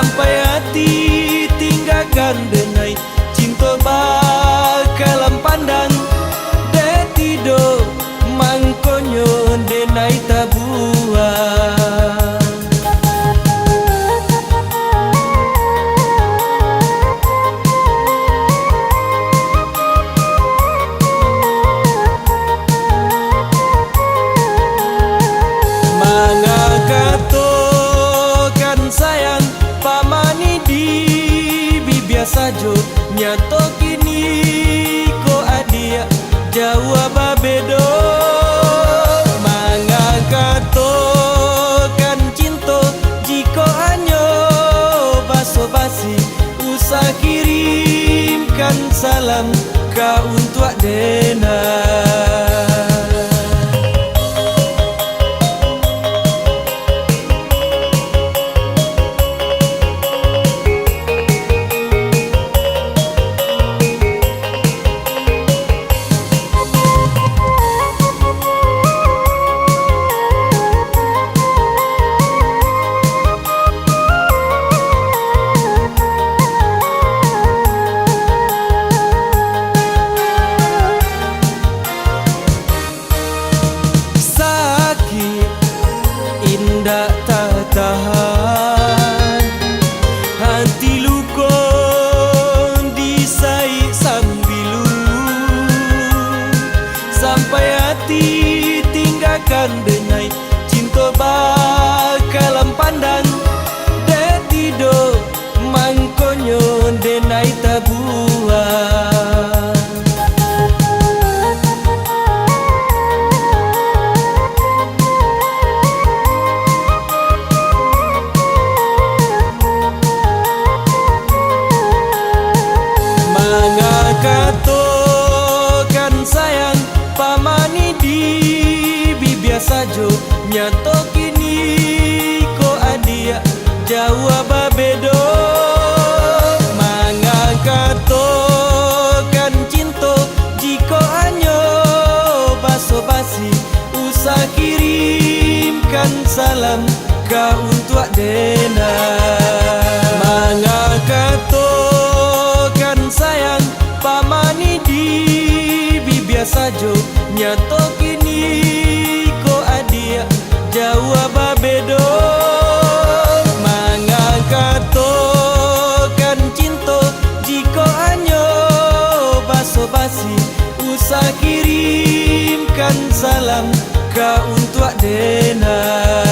sampai hati tinggalkan denai cinta bakalan pandang de tido mangkonyo denai tabuan. Sajo nyato kini ko adia jawab bedo mangakato kan cinto jiko anyo baso basi usah kirimkan salam ka untuk dena. Indah tak tahan hati luko disai sambilu sampai hati tinggalkan denai cinta bakalan pandang de tido mangkonyo denai tabuan. Katokan sayang pamani di bibia sajo nyato kini ko adia jawab bedo mangakatokan cinto jiko anyo baso basi usah kirimkan salam ka untuk dena. Mangakatokan sayang pamani di bibia sajo nyato kini ko adia jawab bedo mangakatokan cinto jiko anyo baso basi usah kirimkan salam ka untuk dena.